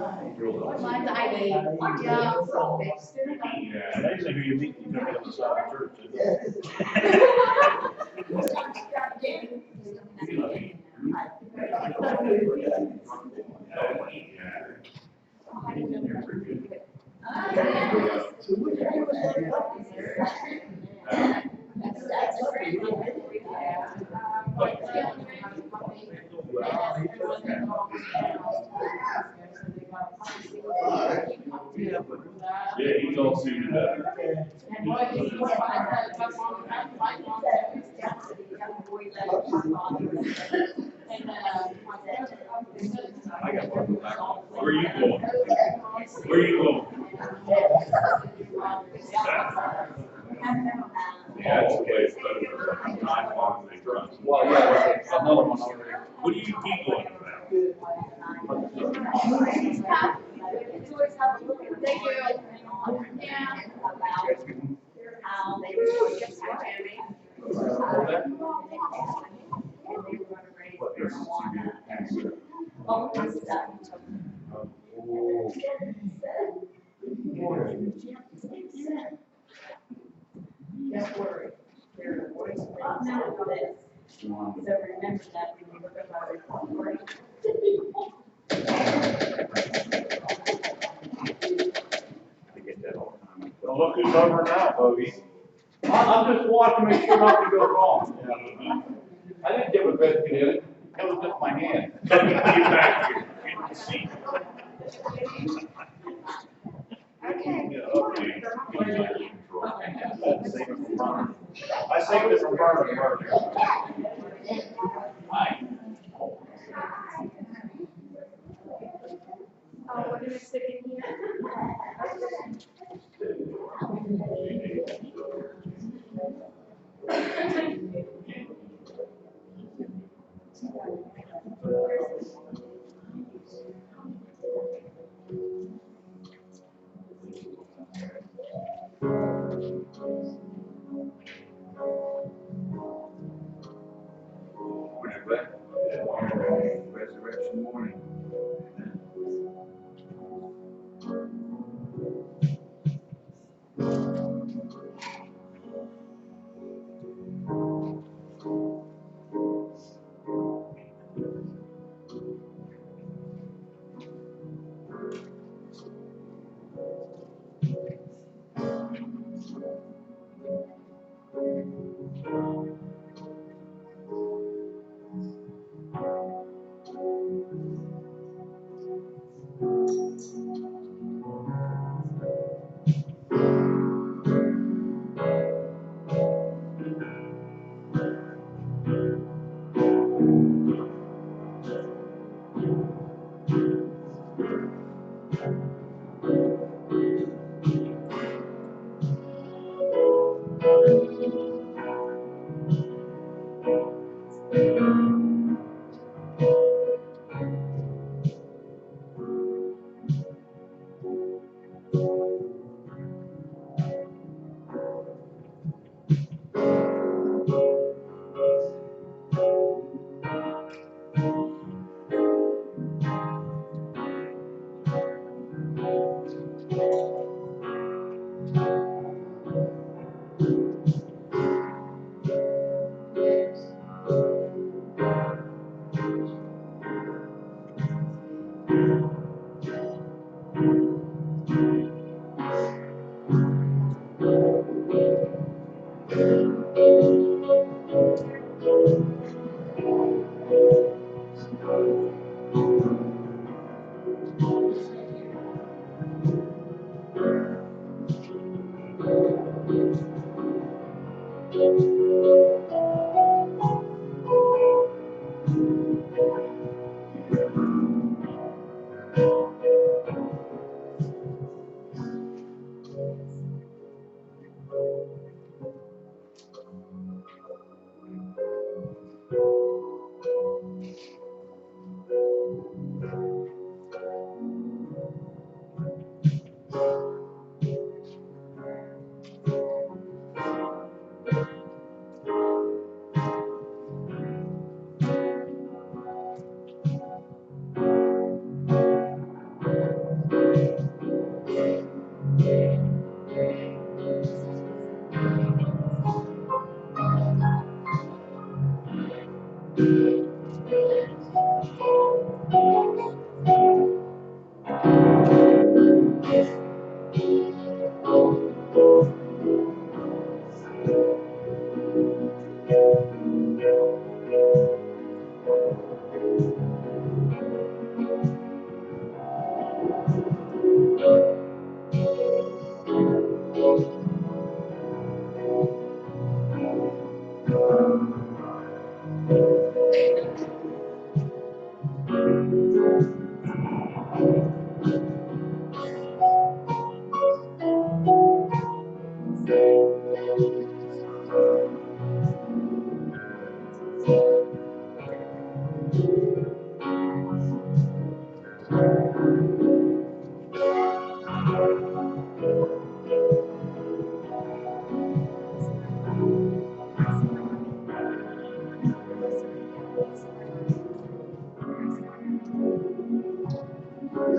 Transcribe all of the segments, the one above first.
Mine's ID. Yeah. Yeah, and actually, who you meet, you come up beside the Yeah, he's all suited up. I got one back. Where you going? Where you going? Yeah, it's a place, but it's not long they run. Well, yeah, there's another one over there. What do you keep going about? Thank you. Yeah. Don't worry. So remember that when you look at our report. Well, look who's over now, Bogey. I'm just watching, make sure nothing goes wrong. I didn't give a biscuit in it, it was just my hand. Get back here, get the seat. I saved it from burning earlier. Hi. Oh, we're gonna stick in here. Resurrection morning.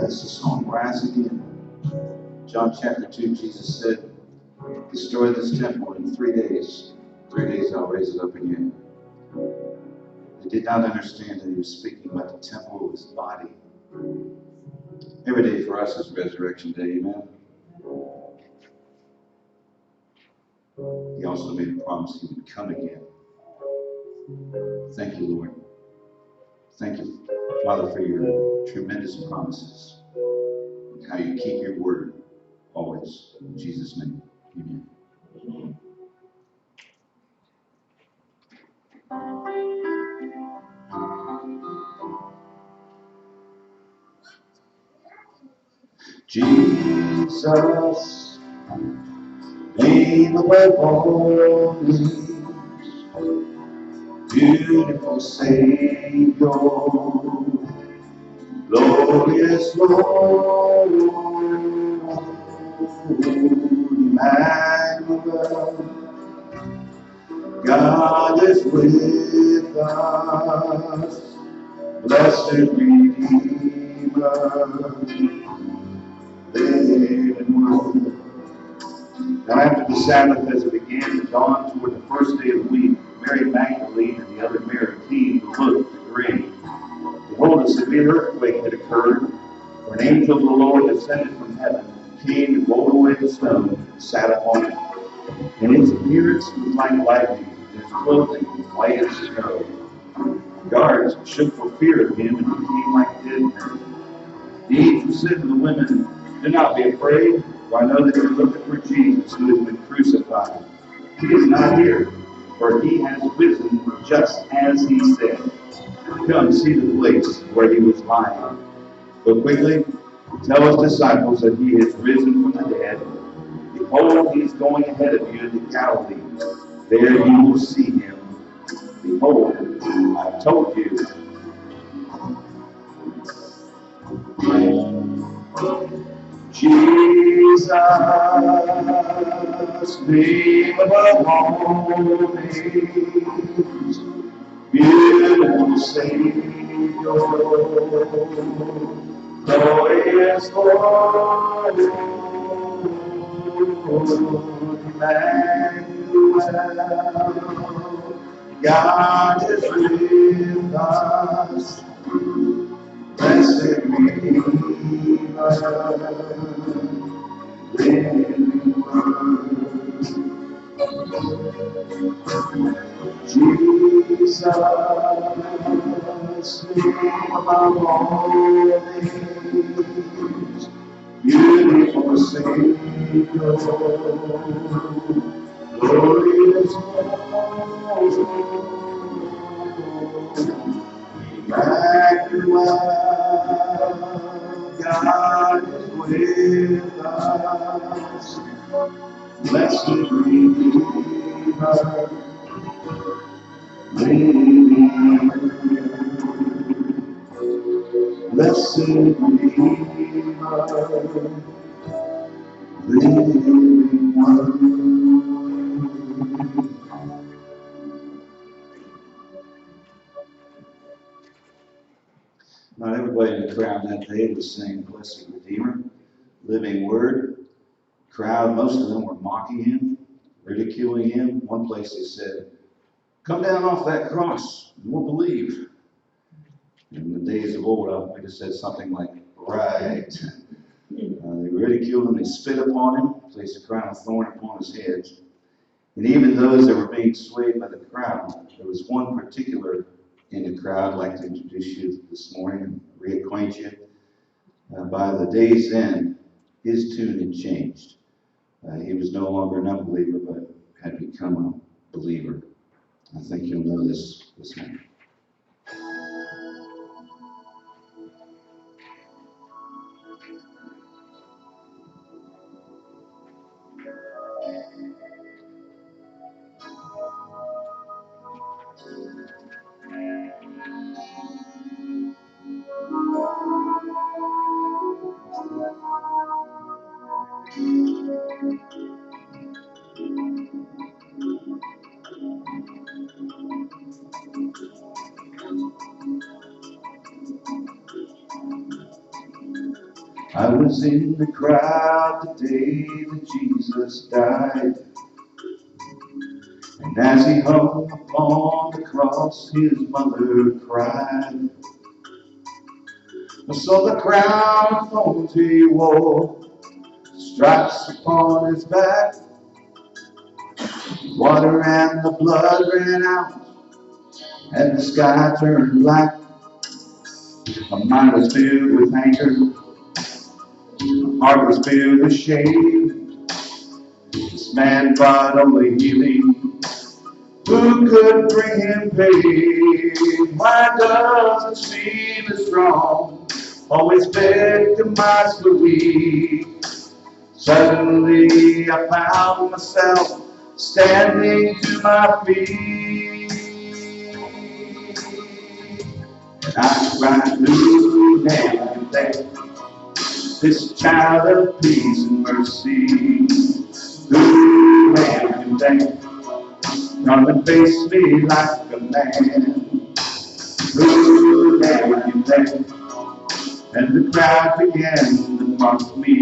That's the song, Rise Again. John chapter 2, Jesus said, destroy this temple in 3 days. 3 days I'll raise it up again. They did not understand that he was speaking about the temple of his body. Every day for us is Resurrection Day, amen? He also made a promise he would come again. Thank you, Lord. Thank you, Father, for your tremendous promises and how you keep your word always. In Jesus' name, amen. Jesus, name above all names, beautiful Savior, glorious Lord, Emmanuel, God is with us, blessed Redeemer, live and word. Now after the Sabbath, as it began to dawn toward the first day of the week, Mary Magdalene and the other Mary came to look at the grave. Behold, a severe earthquake had occurred, for an angel of the Lord descended from heaven, came and rolled away the stone, and sat upon it. And his appearance was like lightning, and his clothing white as snow. The guards shook for fear of him and became like dead men. The angel said to the women, do not be afraid, for I know that you are looking for Jesus who has been crucified. He is not here, for he has risen just as he said. Come, see the place where he was lying. Go quickly, tell his disciples that he is risen from the dead. Behold, he is going ahead of you into Galilee. There you will see him. Behold, I told you. Jesus, name above all names, beautiful Savior, glorious Lord, Emmanuel, God is with us, blessed Redeemer, living word. Jesus, name above all names, beautiful Savior, glorious Lord, Emmanuel, God is with us, blessed Redeemer, blessed Redeemer, living word. Not everybody in the crowd that day was saying, blessed Redeemer, living word. Crowd, most of them were mocking him, ridiculing him. One place they said, come down off that cross, and we'll believe. In the days of old, I might have said something like, right. They ridiculed him, they spit upon him, placed a crown of thorn upon his head. And even those that were being swayed by the crowd, there was one particular in the crowd I'd like to introduce you this morning and reacquaint you. By the day's end, his tune had changed. He was no longer an unbeliever, but had become a believer. I think you'll know this man. I was in the crowd the day that Jesus died. And as he hung upon the cross, his mother cried. I saw the crown of thorns he wore, stripes upon his back. Water and the blood ran out, and the sky turned black. My mind was filled with anger, my heart was filled with shame. This man brought only healing. Who could bring him pain? Why does it seem as wrong? Always victimized the weak. Suddenly I found myself standing to my feet. And I cried, who can thank this child of peace and mercy? Who can thank? Come and face me like a man. Who can thank? And the crowd began to mock me.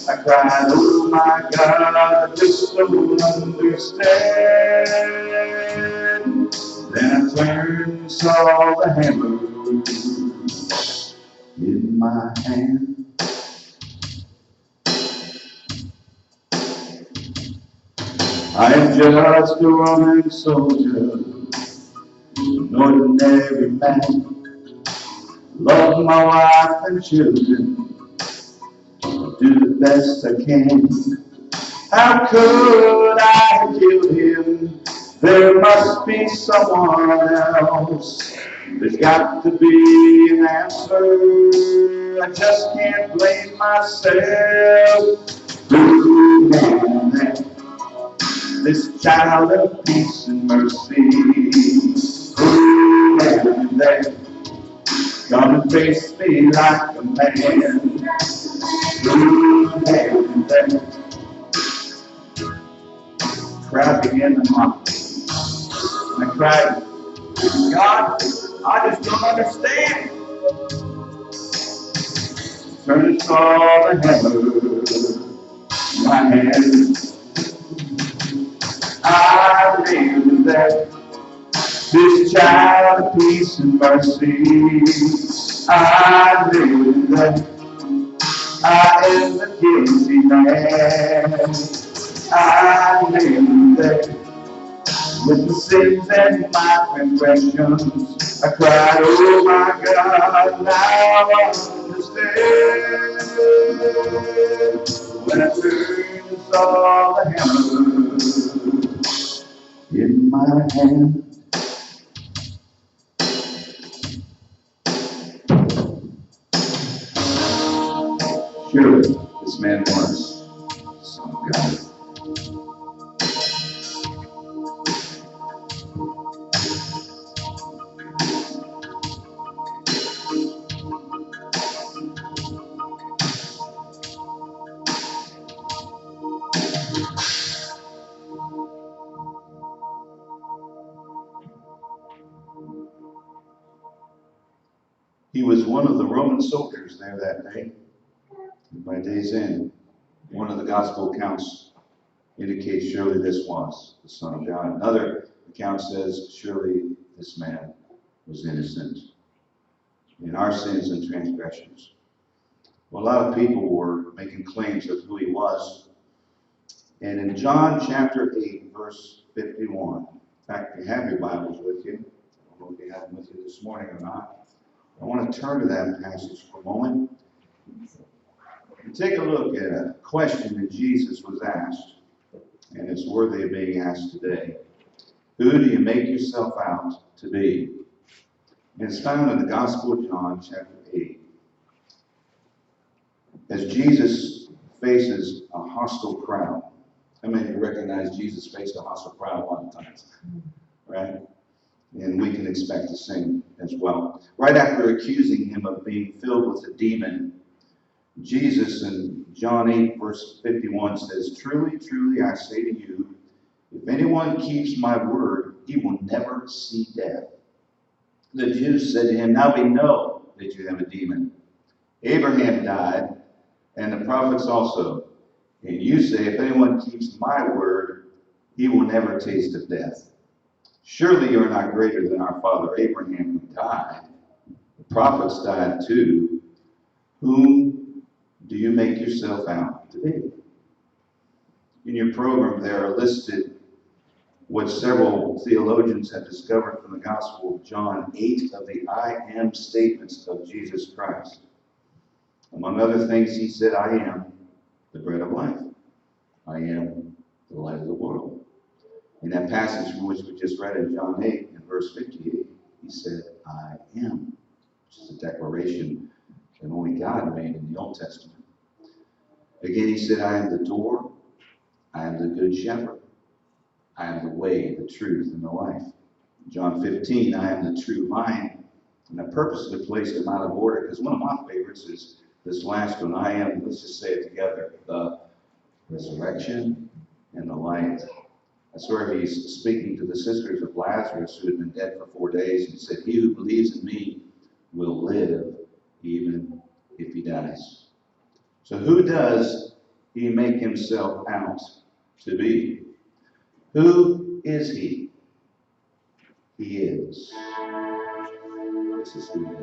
I cried, oh my God, I just don't understand. Then I turned and saw the hammer in my hand. I am just a Roman soldier, an ordinary man. Love my wife and children, do the best I can. How could I kill him? There must be someone else. There's got to be an answer. I just can't blame myself. Who can thank this child of peace and mercy? Who can thank? Come and face me like a man. Who can thank? Crowd began to mock me. I cried, God, I just don't understand. Turned and saw the hammer in my hand. I knew that this child of peace and mercy, I knew that I am the guilty man. I knew that with the sins and my transgressions, I cried, oh my God, now I understand. When I turned and saw the hammer in my hand. Surely this man was the Son of God. He was one of the Roman soldiers there that day. By day's end, one of the gospel accounts indicates surely this was the Son of God. Another account says surely this man was innocent in our sins and transgressions. Well, a lot of people were making claims of who he was. And in John chapter 8, verse 51, in fact, if you have your Bibles with you, I don't know if you have them with you this morning or not, I want to turn to that passage for a moment. And take a look at a question that Jesus was asked, and it's worthy of being asked today. Who do you make yourself out to be? And it's found in the Gospel of John, chapter 8. As Jesus faces a hostile crowd. How many of you recognize Jesus faced a hostile crowd a lot of times? Right? And we can expect the same as well. Right after accusing him of being filled with a demon, Jesus in John 8, verse 51 says, truly, truly, I say to you, if anyone keeps my word, he will never see death. The Jews said to him, now we know that you have a demon. Abraham died, and the prophets also. And you say, if anyone keeps my word, he will never taste of death. Surely you are not greater than our father Abraham, who died. The prophets died too. Whom do you make yourself out to be? In your program, there are listed what several theologians have discovered from the Gospel of John, 8 of the I am statements of Jesus Christ. Among other things, he said, I am the bread of life. I am the light of the world. In that passage from which we just read in John 8 and verse 58, he said, I am, which is a declaration that only God made in the Old Testament. Again, he said, I am the door. I am the good shepherd. I am the way, the truth, and the life. John 15, I am the true vine. And I purposely placed them out of order because one of my favorites is this last one. I am, let's just say it together, the resurrection and the light. That's where he's speaking to the sisters of Lazarus who had been dead for 4 days. He said, he who believes in me will live even if he dies. So who does he make himself out to be? Who is he? He is. This is who he is.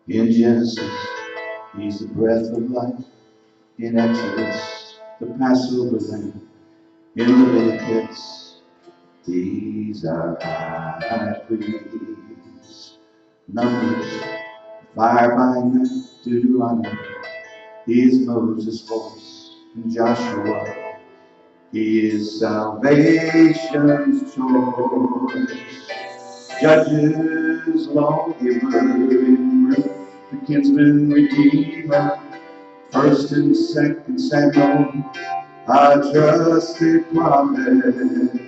In Genesis, he's the breath of life. In Exodus, the Passover lamb. In Leviticus, he's our high priest. Numbers, fire by night, Deuteronomy, he is Moses' voice. In Joshua, he is salvation's choice. Judges, lawgiver, in Ruth, the kinsman redeemer. First and second Samuel, our trusted prophet.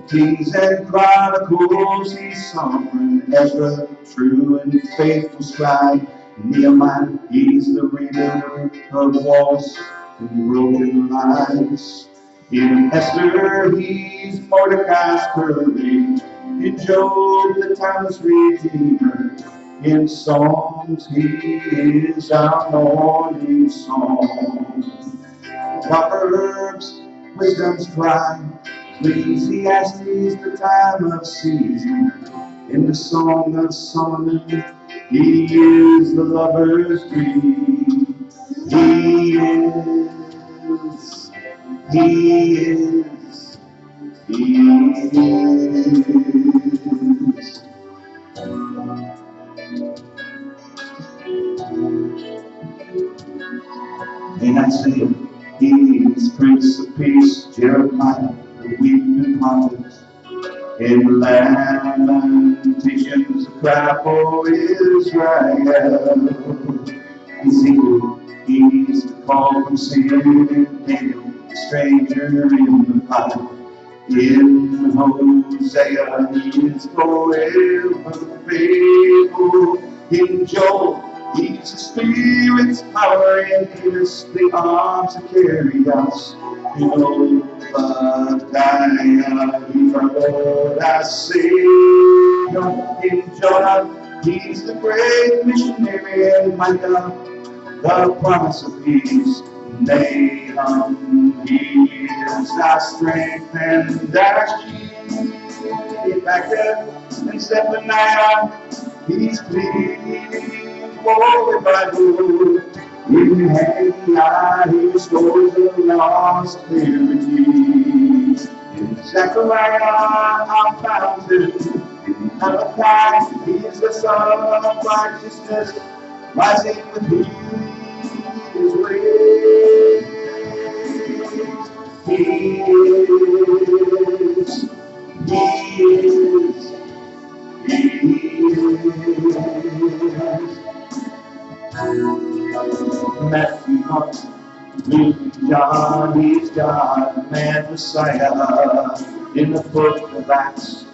Kings and Chronicles, he's sovereign. Ezra, true and faithful scribe. Nehemiah, he's the rebuilder of walls and broken lives. In Esther, he's Mordecai's courage. In Job, the timeless redeemer. In Psalms, he is our morning song. Proverbs, wisdom's cry. Ecclesiastes, the time of season. In the Song of Solomon, he is the lover's dream. He is. And Isaiah, he is Prince of Peace. Jeremiah, the weeping prophet. In Lamentations, a cry for Israel. Ezekiel, he's the call from sin. And Daniel, the stranger in the fire. In Hosea, he is forever faithful. In Joel, he's the Spirit's power in us, the arms that carry us. In Obadiah, he's our Lord, our Savior. In Jonah, he's the great missionary, and Micah, the promise of peace. Nahum, he is our strength and our shield. Back and Zephaniah, he's pleased for by good. In Haggai, he restores the lost liberty. In Zechariah, our fountain. In Malachi, he is the Son of righteousness, rising with healing in his ways. He is. Matthew, Mark, Luke, John, he's God, man, Messiah. In the book of Acts,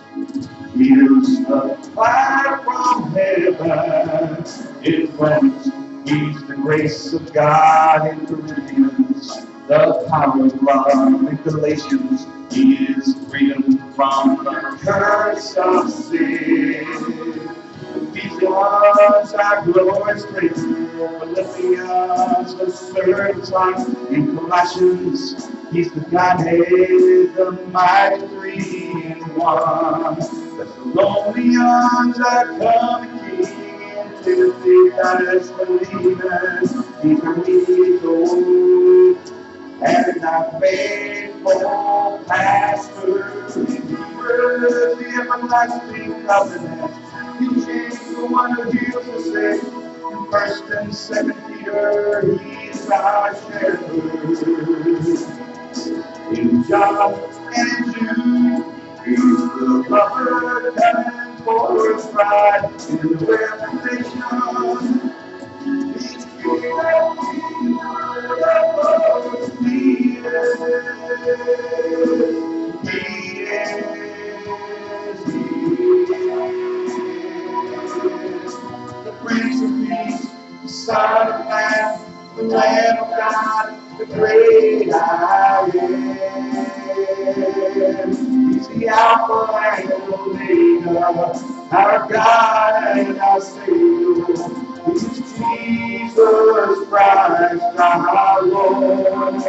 here's the fire from heaven. In Romans, he's the grace of God. In Corinthians, The power of love in Galatians is freedom from the curse of sin. Ephesians, our glorious place. Philippians, the third time. In Colossians, He's the Godhead, the mighty three in one. Thessalonians, our coming King. Timothy, as believers, He's the mediator. And our faithful pastor, the everlasting covenant. He changed the one who heals the sick. In 1st and 2nd Peter, He is our shepherd. In John and Jude, He's the lover coming for His bride. In the Revelation, He's the Prince of Peace, the Son of Man, the Lamb of God, the great I am. He's the Alpha and Omega, our God and our Savior. He's Jesus Christ, our Lord.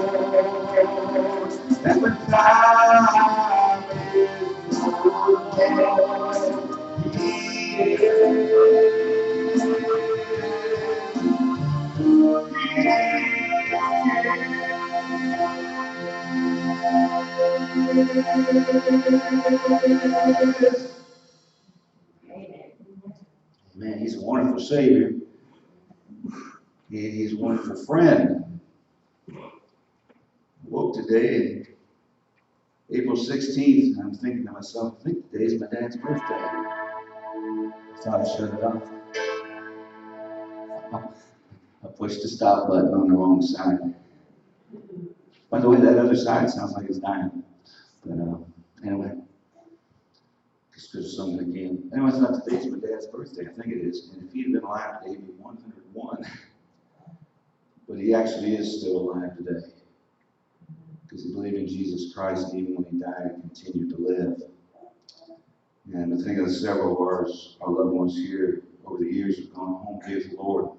And when time is over, He is. Man, He's a wonderful Savior. He's a wonderful friend. I woke today, April 16th, and I'm thinking to myself, I think today's my dad's birthday. I thought I shut it off. I pushed the stop button on the wrong side. By the way, that other side sounds like it's dying. But anyway, just because someone again. Anyway, I thought today's my dad's birthday. I think it is. And if he'd been alive today, he'd be 101. But he actually is still alive today. Because he believed in Jesus Christ, and even when he died, he continued to live. And I think of several of our loved ones here over the years who've gone home to be with the Lord.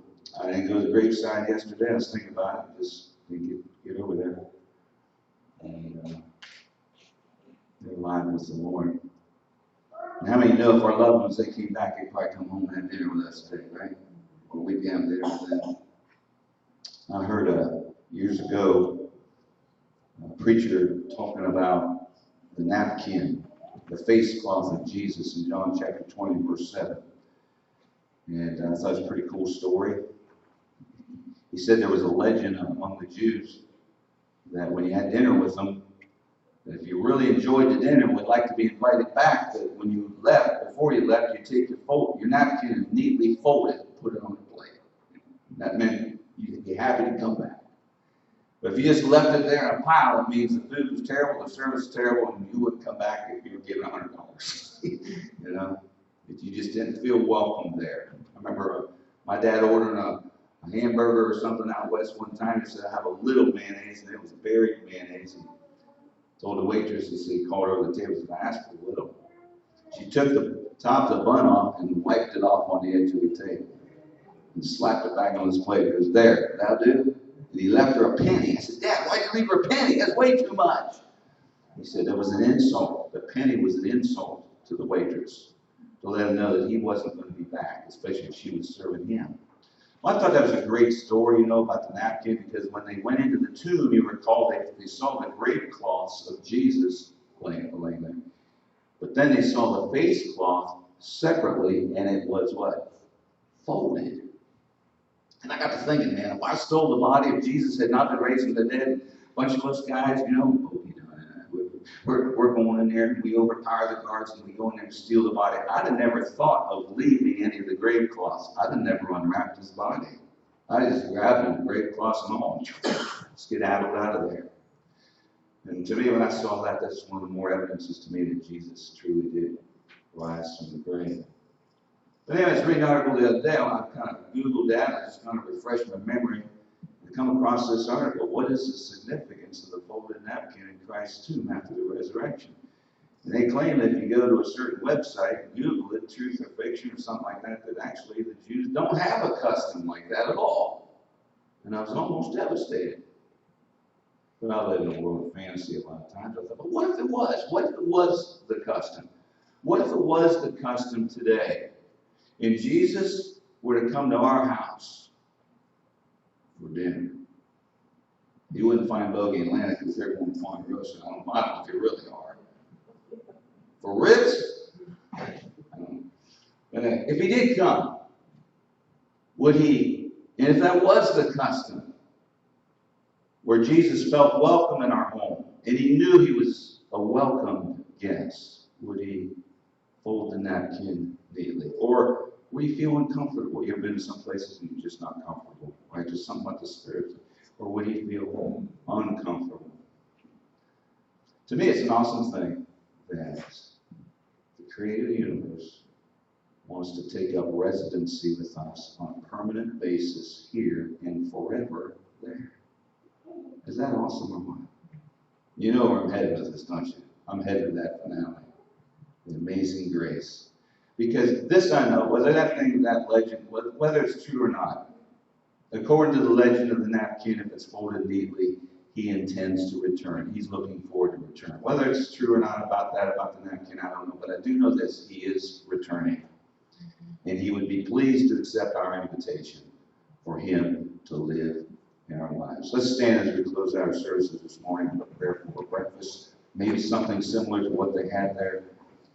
I didn't go to the graveside yesterday. I was thinking about it. Just didn't get over there. And they're alive with the Lord. And how many know if our loved ones, they came back, they'd probably come home and have dinner with us today, right? Or we'd be having dinner with them. I heard years ago a preacher talking about the napkin, the face cloth of Jesus in John chapter 20, verse 7. And I thought it was a pretty cool story. He said there was a legend among the Jews that when you had dinner with them, that if you really enjoyed the dinner and would like to be invited back, that when you left, before you left, you take your napkin and neatly fold it and put it on the plate. That meant you'd be happy to come back. But if you just left it there in a pile, it means the food was terrible, the service was terrible, and you wouldn't come back if you were given $100. You know, if you just didn't feel welcome there. I remember my dad ordering a hamburger or something out west one time. He said, I have a little mayonnaise, and it was buried mayonnaise. He told the waitress, he called her over the table and said, I asked for a little. She took the top of the bun off and wiped it off on the edge of the table and slapped it back on his plate. It was there. That'll do. And he left her a penny. I said, Dad, why'd you leave her a penny? That's way too much. He said that was an insult. The penny was an insult to the waitress to let him know that he wasn't going to be back, especially if she was serving him. Well, I thought that was a great story, about the napkin, because when they went into the tomb, you recall they saw the grave cloths of Jesus laying there. But then they saw the face cloth separately, and it was what? Folded. And I got to thinking, man, if I stole the body of Jesus, had not been raised from the dead, a bunch of us guys, we're going in there and we overpower the guards and we go in there and steal the body. I'd have never thought of leaving any of the grave cloths. I'd have never unwrapped his body. I just grabbed him, grave cloths and all, skedaddled out of there. And to me, when I saw that, that's one of the more evidences to me that Jesus truly did rise from the grave. But anyway, I was reading an article the other day. I kind of Googled that. I just kind of refreshed my memory. The come across this article, what is the significance of the folded napkin in Christ's tomb after the resurrection? And they claim that if you go to a certain website and Google it, truth or fiction or something like that, that actually the Jews don't have a custom like that at all. And I was almost devastated. But I live in a world of fantasy a lot of times. I thought, but what if it was? What if it was the custom? What if it was the custom today? And Jesus were to come to our house for dinner. He wouldn't find Bogey in Atlanta because they're going to find roast. I don't know if they really are. For ribs? If he did come, would he, and if that was the custom, where Jesus felt welcome in our home, and he knew he was a welcomed guest, would he fold the napkin neatly? Or would he feel uncomfortable? You ever been to some places and you're just not comfortable, right? Just something about the spirit. Or would he feel uncomfortable? To me, it's an awesome thing that the creator of the universe wants to take up residency with us on a permanent basis here and forever there. Is that awesome or what? You know where I'm headed with this, don't you? I'm headed to that finale. The amazing grace. Because this I know, whether that thing, that legend, whether it's true or not, according to the legend of the napkin, if it's folded neatly, he intends to return. He's looking forward to return. Whether it's true or not about the napkin, I don't know. But I do know this, he is returning. And he would be pleased to accept our invitation for him to live in our lives. Let's stand as we close our services this morning and prepare for breakfast. Maybe something similar to what they had there.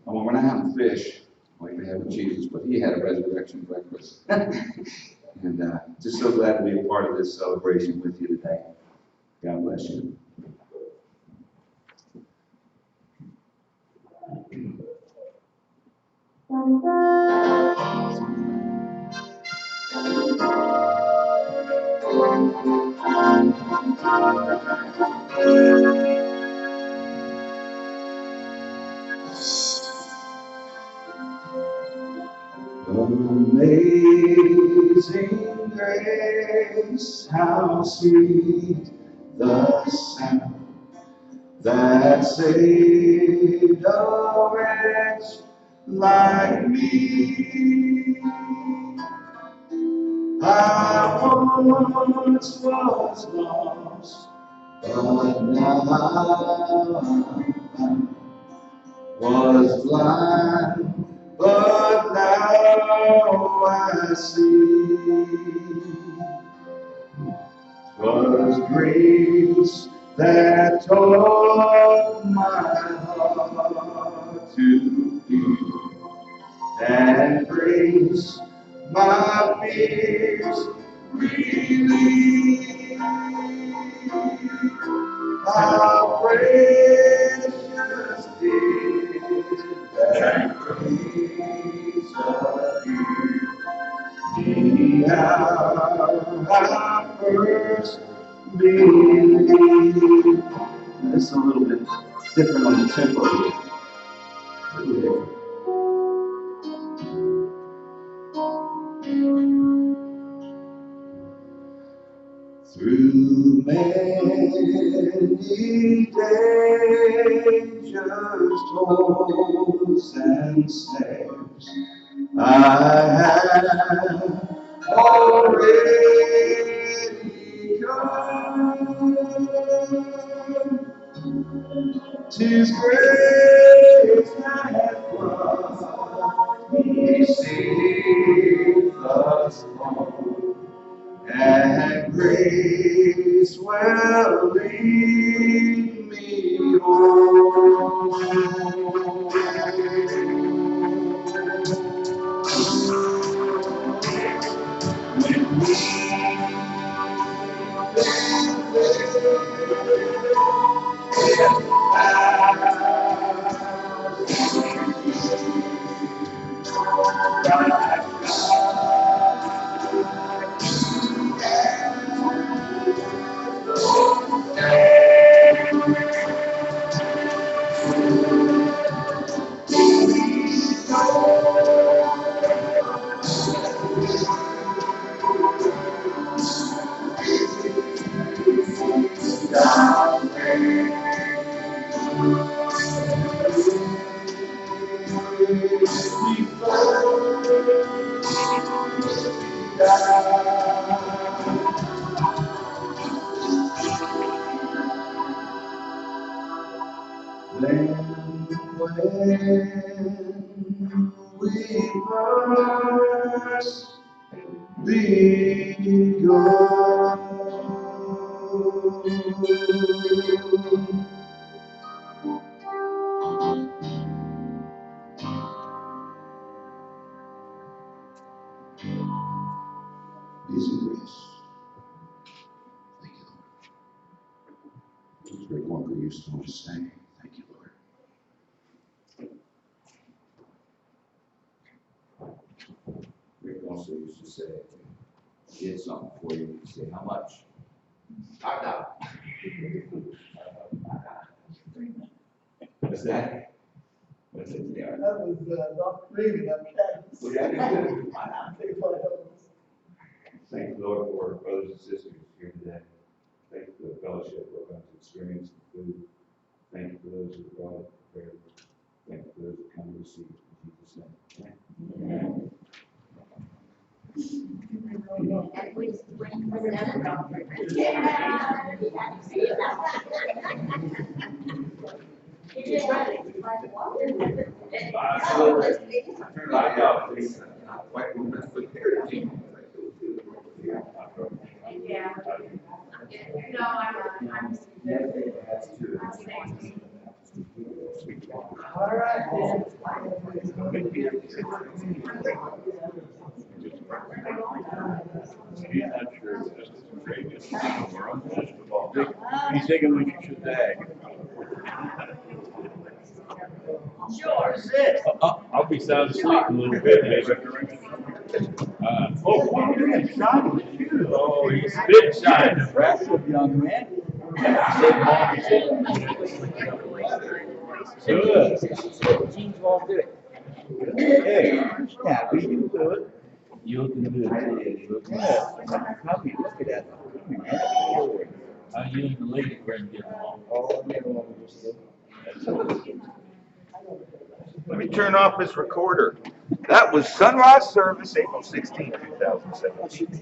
And we're not having fish like they have with Jesus, but he had a resurrection breakfast. And just so glad to be a part of this celebration with you today. God bless you. Amazing grace, how sweet the sound that saved a wretch like me. I once was lost, but now I'm was blind, but now I see. 'Twas grace that taught my heart to feel, and grace my fears relieved. How precious did that grace appear, the hour I first believed. That's a little bit different on the tempo here. A little different. Through many dangers, toils, and snares, I have already come. 'Tis grace that brought me safe thus far, and grace will lead me home. When we than when we first begun. Amazing grace. Thank you, Lord. Rick Walker used to always say, thank you, Lord. Rick also used to say, get something for you, he'd say, how much? $5. What's that? What's it there? That was not really that case. Well, yeah, $5. Thank the Lord for our brothers and sisters here today. Thank you for the fellowship we're going to experience the food. Thank you for those who brought it prepared. Thank you for those who come to receive it. In Jesus' name. Amen. Yeah. No, I'm. All right. He's not sure it's just a trade. We're on just football. He's thinking we should tag. Sure. I'll be sound asleep in a little bit, maybe. Oh, wow, you're getting shot with you. Oh, he's big shot. Impressive young man. Good. Gene's all good. Hey, yeah, we can do it. You looking good. You look good. Probably look at that. How you and the lady friend get along? Oh, never mind. Let me turn off this recorder. That was Sunrise Service, April 16, 2017.